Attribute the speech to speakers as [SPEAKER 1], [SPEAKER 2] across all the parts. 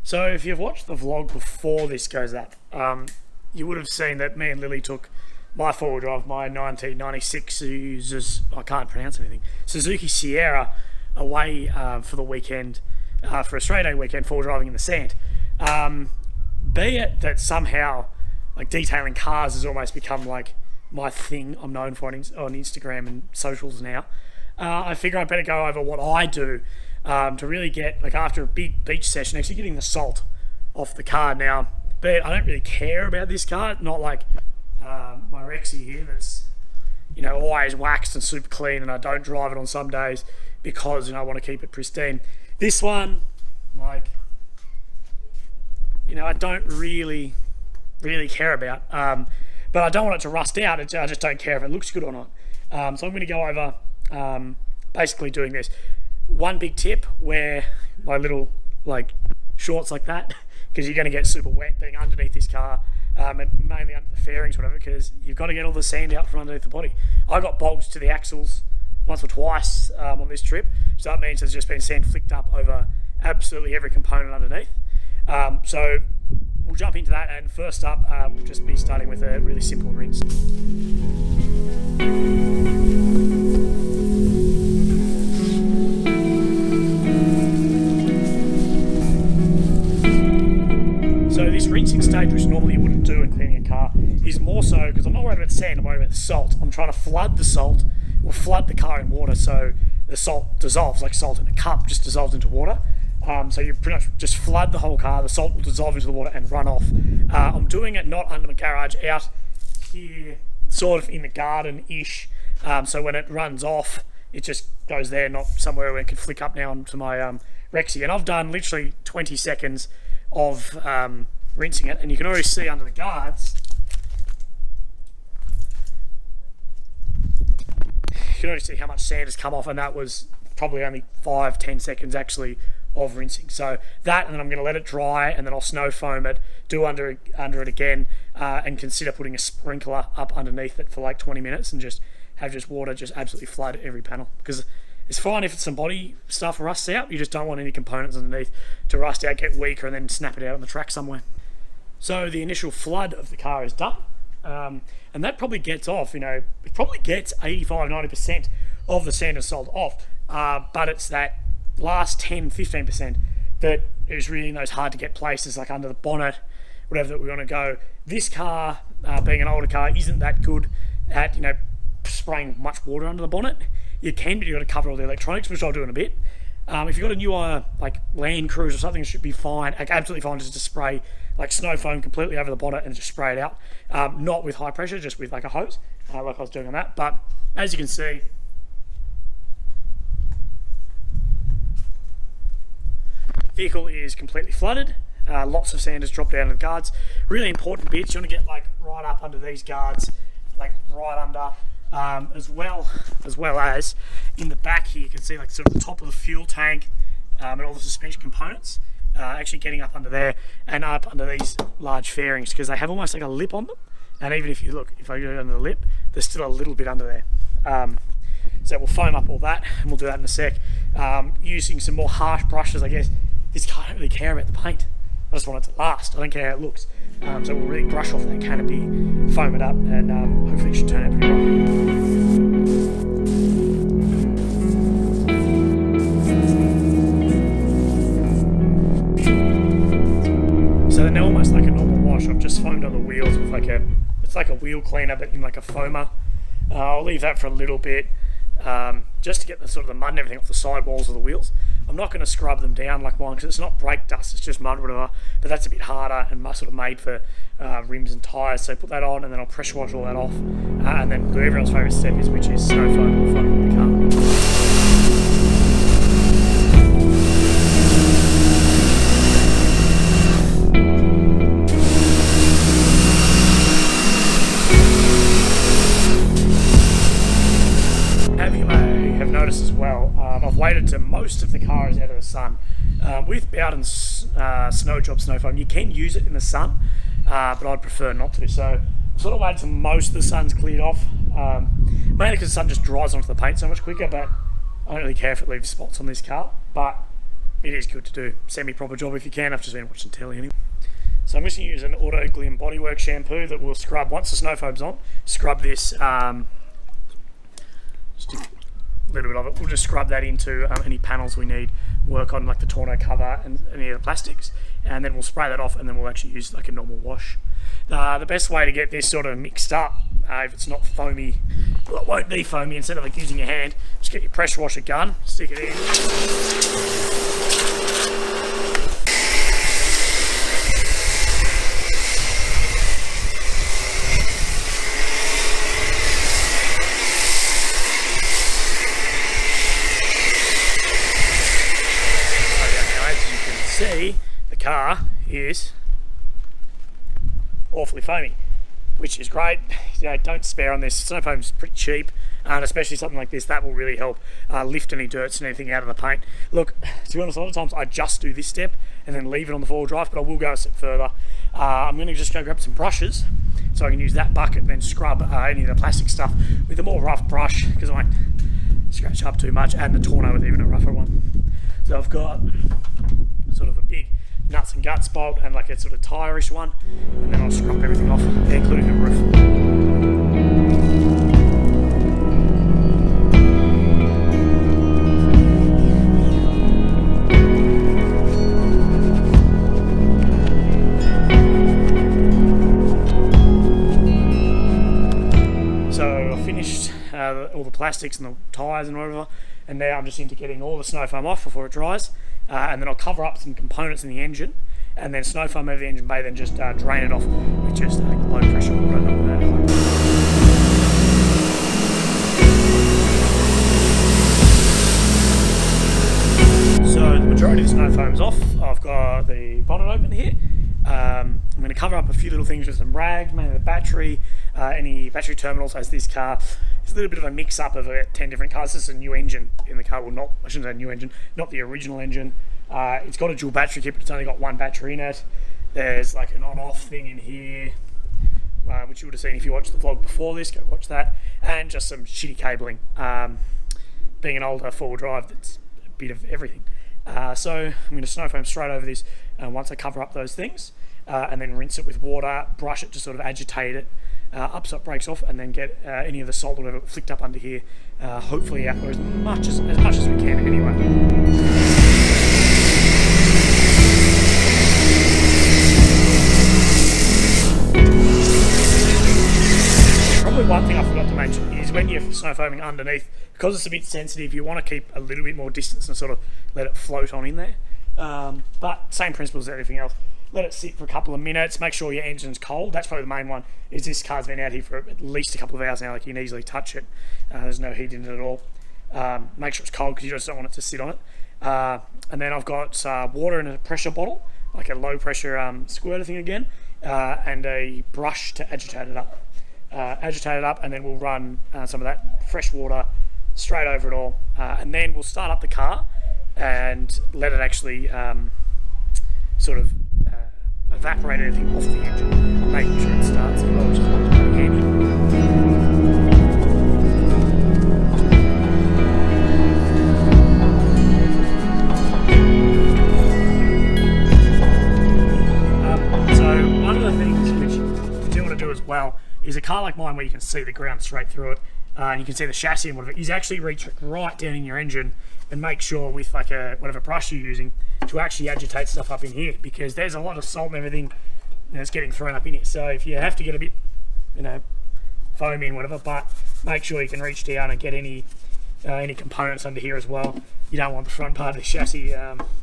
[SPEAKER 1] So if you've watched the vlog before this goes up, you would have seen that me and Lily took my four-wheel drive, my 1996 I can't pronounce anything, Suzuki Sierra away for the weekend, for a straight day weekend, four-wheel driving in the sand. Be it that somehow like detailing cars has almost become like my thing I'm known for on Instagram and socials now, I figure I better go over what I do to really get, like after a big beach session, actually getting the salt off the car. Now, but I don't really care about this car, not like my Rexy here that's, you know, always waxed and super clean, and I don't drive it on some days because, you know, I want to keep it pristine. This one, like, you know, I don't really care about, but I don't want it to rust out. I just don't care if it looks good or not. So I'm going to go over basically doing this. One big tip: wear my little like shorts like that, because you're going to get super wet being underneath this car, and mainly under the fairings, whatever, because you've got to get all the sand out from underneath the body. I got bogged to the axles once or twice on this trip, so that means there's just been sand flicked up over absolutely every component underneath. So we'll jump into that, and first up we'll just be starting with a really simple rinse. So this rinsing stage, which normally you wouldn't do in cleaning a car, is more so because I'm not worried about the sand, I'm worried about the salt. I'm trying to flood the salt, or flood the car in water, so the salt dissolves, like salt in a cup just dissolves into water. So you pretty much just flood the whole car, the salt will dissolve into the water and run off. I'm doing it not under the garage, out here, sort of in the garden-ish, so when it runs off, it just goes there, not somewhere where it can flick up now onto my Rexy. And I've done literally 20 seconds of rinsing it, and you can already see under the guards, you can already see how much sand has come off, and that was probably only 5-10 seconds actually of rinsing. So that, and then I'm going to let it dry, and then I'll snow foam it, do under it again, and consider putting a sprinkler up underneath it for like 20 minutes and just have water just absolutely flood every panel, because it's fine if some body stuff rusts out, you just don't want any components underneath to rust out, get weaker, and then snap it out on the track somewhere. So the initial flood of the car is done, and that probably gets off, you know, it probably gets 85-90% of the sand and salt off, but it's that last 10-15% that is really in those hard to get places, like under the bonnet, whatever, that we want to go. This car, being an older car, isn't that good at, you know, spraying much water under the bonnet. You can, but you've got to cover all the electronics, which I'll do in a bit. If you've got a newer like Land Cruiser or something, it should be fine, like absolutely fine, just to spray like snow foam completely over the bonnet and just spray it out. Not with high pressure, just with like a hose, like I was doing on that. But as you can see, vehicle is completely flooded. Lots of sand has dropped down to the guards. Really important bits, you want to get like right up under these guards, like right under, as well as in the back here. You can see like sort of the top of the fuel tank, and all the suspension components, actually getting up under there and up under these large fairings, because they have almost like a lip on them, and even if you look, if I go under the lip, there's still a little bit under there. So we'll foam up all that, and we'll do that in a sec, using some more harsh brushes. I guess this car, I don't really care about the paint, I just want it to last, I don't care how it looks. So we'll really brush off that canopy, foam it up, and hopefully it should turn out pretty well. So they're now almost like a normal wash. I've just foamed on the wheels with like it's like a wheel cleaner, but in like a foamer. I'll leave that for a little bit, just to get the sort of the mud and everything off the sidewalls of the wheels. I'm not going to scrub them down like mine, because it's not brake dust, it's just mud, whatever, but that's a bit harder and sort of made for rims and tyres. So put that on, and then I'll pressure wash all that off, and then do everyone's favourite step, which is snow foam or foam the car. As well, I've waited till most of the car is out of the sun. With Bowden's snow job snow foam, you can use it in the sun, but I'd prefer not to. So I've sort of waited till most of the sun's cleared off, mainly because the sun just dries onto the paint so much quicker. But I don't really care if it leaves spots on this car. But it is good to do semi-proper job if you can. I've just been watching telly anyway. So I'm just going to use an Auto Glim Bodywork shampoo that will scrub, once the snow foam's on, scrub this, just a little bit of it. We'll just scrub that into any panels we need, work on like the tonneau cover and any of the plastics, and then we'll spray that off, and then we'll actually use like a normal wash. The best way to get this sort of mixed up, if it's not foamy, well, it won't be foamy, instead of like using your hand, just get your pressure washer gun, stick it in. See, the car is awfully foamy, which is great. You know, don't spare on this. Snow foam's pretty cheap, and especially something like this, that will really help lift any dirt and anything out of the paint. Look, to be honest, a lot of times I just do this step and then leave it on the four-wheel drive, but I will go a step further. I'm going to just go grab some brushes so I can use that bucket and then scrub any of the plastic stuff with a more rough brush, because I won't scratch up too much, and the tonneau with even a rougher one. So I've got sort of a big nuts and guts bolt and like a sort of tire-ish one, and then I'll scrub everything off, including the roof. So I finished all the plastics and the tyres and whatever, and now I'm just into getting all the snow foam off before it dries. And then I'll cover up some components in the engine, and then snow foam over the engine bay, then just drain it off with just low pressure water. So the majority of the snow foam's off. I've got the bonnet open here. I'm going to cover up a few little things with some rags, mainly the battery, any battery terminals, as this car is a little bit of a mix-up of 10 different cars. This is a new engine in the car. Well, not, I shouldn't say new engine, not the original engine. It's got a dual battery kit, but it's only got one battery in it. There's like an on-off thing in here, which you would have seen if you watched the vlog before this. Go watch that. And just some shitty cabling. Being an older four-wheel drive, that's a bit of everything. So I'm going to snow foam straight over this once I cover up those things, and then rinse it with water, brush it to sort of agitate it up so it breaks off, and then get any of the salt or whatever flicked up under here, hopefully out as much as we can anyway. Probably one thing I forgot to mention is when you're snow foaming underneath, because it's a bit sensitive, you want to keep a little bit more distance and sort of let it float on in there. But same principle as everything else. Let it sit for a couple of minutes, make sure your engine's cold. That's probably the main one, is this car's been out here for at least a couple of hours now, like you can easily touch it. There's no heat in it at all. Make sure it's cold because you just don't want it to sit on it. And then I've got water in a pressure bottle, like a low pressure squirter thing again, and a brush to agitate it up. And then we'll run some of that fresh water straight over it all, and then we'll start up the car and let it actually sort of evaporate everything off the engine, making sure it starts as well, which is pretty handy. So one of the things which you do want to do as well is a car like mine where you can see the ground straight through it, and you can see the chassis and whatever, is actually reach right down in your engine and make sure with like whatever brush you're using to actually agitate stuff up in here, because there's a lot of salt and everything that's getting thrown up in it. So if you have to get a bit, foamy and whatever, but make sure you can reach down and get any components under here as well. You don't want the front part of the chassis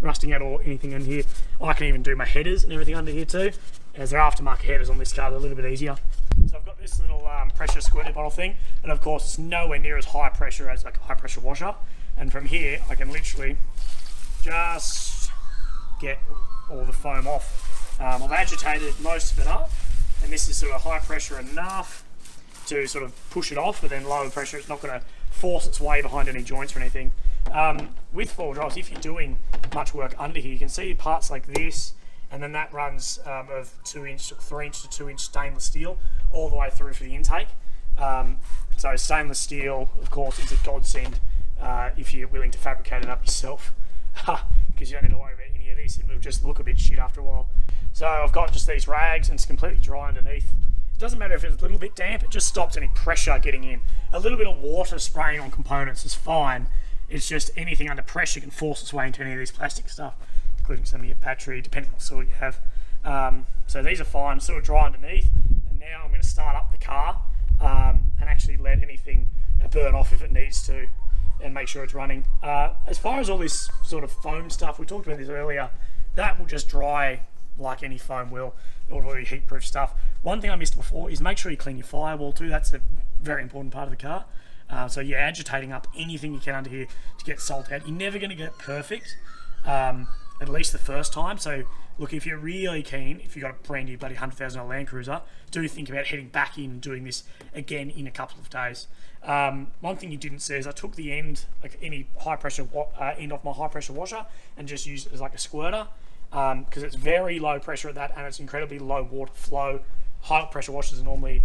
[SPEAKER 1] rusting out or anything in here. I can even do my headers and everything under here too, as they're aftermarket headers on this car, they're a little bit easier. So I've got this little pressure squirter bottle thing, and of course it's nowhere near as high pressure as like a high pressure washer. And from here I can literally just get all the foam off. I've agitated most of it up, and this is sort of high pressure enough to sort of push it off, but then low pressure, it's not going to force its way behind any joints or anything. With four-wheel drives, if you're doing much work under here, you can see parts like this, and then that runs of 2-inch, 3-inch to 2-inch stainless steel all the way through for the intake. So stainless steel, of course, is a godsend if you're willing to fabricate it up yourself. because you don't need to worry about any of this. It will just look a bit shit after a while. So I've got just these rags and it's completely dry underneath. It doesn't matter if it's a little bit damp, it just stops any pressure getting in. A little bit of water spraying on components is fine. It's just anything under pressure can force its way into any of this plastic stuff, including some of your battery, depending on what sort you have. So these are fine, sort of dry underneath. And now I'm going to start up the car and actually let anything burn off if it needs to, and make sure it's running. As far as all this sort of foam stuff, we talked about this earlier, that will just dry like any foam will, all the heat proof stuff. One thing I missed before is make sure you clean your firewall too. That's a very important part of the car. So you're agitating up anything you can under here to get salt out. You're never going to get it perfect, at least the first time. So look, if you're really keen, if you've got a brand new bloody $100,000 Land Cruiser, do think about heading back in and doing this again in a couple of days. One thing you didn't see is I took the end, like any high pressure end off my high pressure washer, and just used it as like a squirter, because it's very low pressure at that, and it's incredibly low water flow. High pressure washers are normally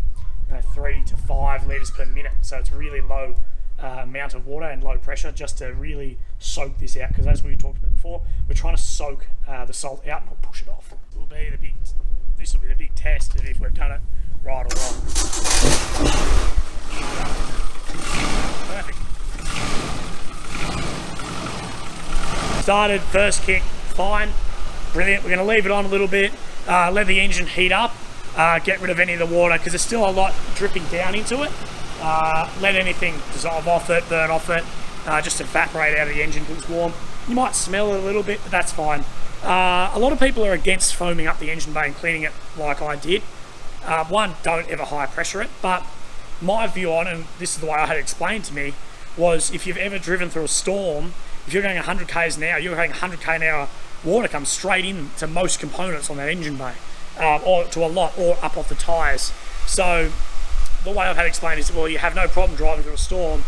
[SPEAKER 1] 3 to 5 litres per minute, so it's really low amount of water and low pressure, just to really soak this out, because as we talked about before, we're trying to soak the salt out and not push it off. This will be the big test of if we've done it right or wrong. Perfect. Started, first kick, fine, brilliant. We're going to leave it on a little bit, let the engine heat up, get rid of any of the water, because there's still a lot dripping down into it. Let anything dissolve off it, burn off it, just evaporate out of the engine because it's warm. You might smell it a little bit, but that's fine. A lot of people are against foaming up the engine bay and cleaning it like I did. One, don't ever high pressure it, but my view on, and this is the way I had it explained to me, was if you've ever driven through a storm, if you're going 100 k's an hour, you're having 100 k an hour water come straight in to most components on that engine bay, or to a lot, or up off the tyres. So the way I've had it explained is, well, you have no problem driving through a storm,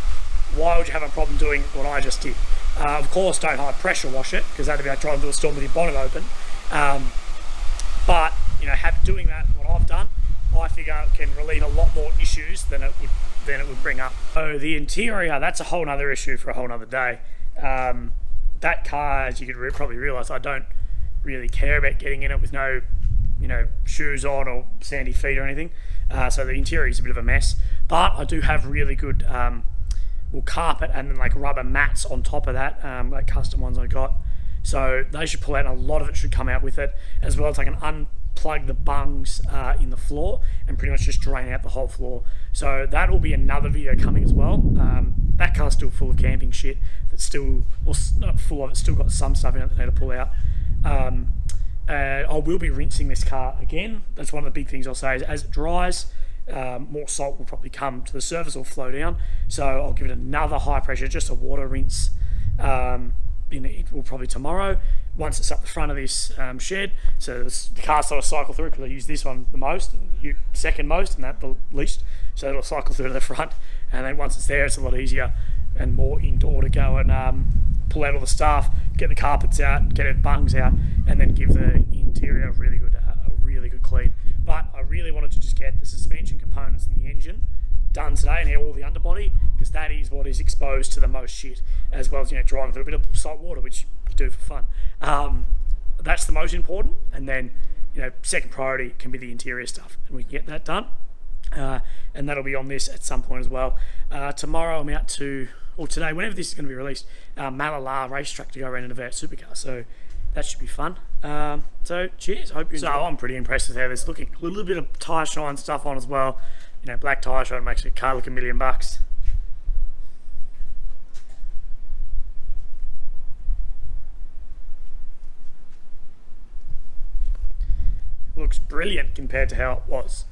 [SPEAKER 1] why would you have a problem doing what I just did? Of course, don't high pressure wash it, because that'd be like driving through a storm with your bonnet open. But doing that, what I've done, I figure can relieve a lot more issues than it would bring up. So the interior, that's a whole nother issue for a whole nother day. That car, as you could probably realise, I don't really care about getting in it with no, shoes on or sandy feet or anything. So the interior is a bit of a mess, but I do have really good carpet and then like rubber mats on top of that, like custom ones I got. So they should pull out, and a lot of it should come out with it, as well as I can unplug the bungs in the floor and pretty much just drain out the whole floor. So that will be another video coming as well. That car's still full of camping shit that's still, well, not full of it, still got some stuff in it that I need to pull out. I will be rinsing this car again. That's one of the big things I'll say is, as it dries, more salt will probably come to the surface or flow down. So I'll give it another high pressure, just a water rinse. It will probably tomorrow, once it's up the front of this shed. So the car sort of cycle through, because I use this one the most, and second most, and that the least. So it'll cycle through to the front, and then once it's there, it's a lot easier and more indoor to go and pull out all the stuff, get the carpets out, get it bungs out, and then give the interior a really good clean. But I really wanted to just get the suspension components and the engine done today, and all the underbody, because that is what is exposed to the most shit, as well as driving through a bit of salt water, which you do for fun. That's the most important, and then second priority can be the interior stuff, and we can get that done. And that'll be on this at some point as well. Tomorrow I'm out to, or today, whenever this is going to be released, Malala racetrack to go around in a Vert supercar, so that should be fun. So cheers, hope you enjoy. So I'm pretty impressed with how this is looking. A little bit of tyre shine stuff on as well. Black tyre shine makes your car look $1 million. Looks brilliant compared to how it was.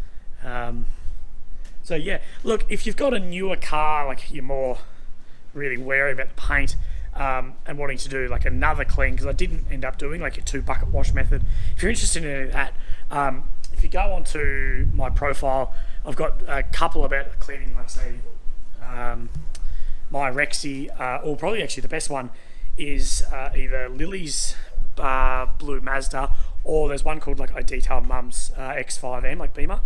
[SPEAKER 1] So yeah, look, if you've got a newer car, like you're more really wary about the paint, and wanting to do like another clean, because I didn't end up doing like a 2-bucket wash method. If you're interested in that, if you go onto my profile, I've got a couple about cleaning, like say my Rexy, or probably actually the best one is either Lily's blue Mazda, or there's one called like I Detail Mum's X5M, like Beamer.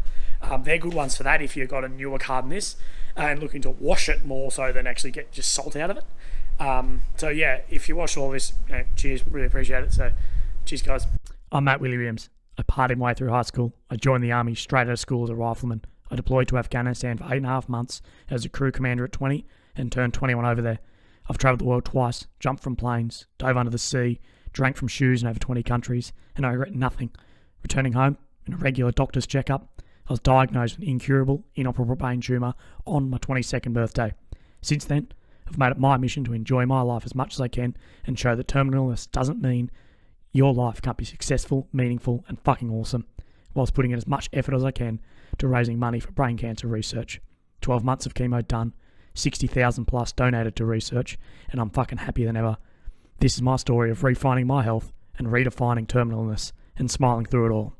[SPEAKER 1] They're good ones for that if you've got a newer car than this and looking to wash it more so than actually get just salt out of it. So yeah, if you watch all this, cheers, really appreciate it. So cheers, guys. I'm Matt Williams. I partied my way through high school. I joined the army straight out of school as a rifleman. I deployed to Afghanistan for 8.5 months as a crew commander at 20 and turned 21 over there. I've travelled the world twice, jumped from planes, dove under the sea, drank from shoes in over 20 countries, and I regret nothing. Returning home, in a regular doctor's checkup, I was diagnosed with an incurable, inoperable brain tumour on my 22nd birthday. Since then, I've made it my mission to enjoy my life as much as I can and show that terminal illness doesn't mean your life can't be successful, meaningful, and fucking awesome, whilst putting in as much effort as I can to raising money for brain cancer research. 12 months of chemo done, 60,000 plus donated to research, and I'm fucking happier than ever. This is my story of refinding my health and redefining terminal illness and smiling through it all.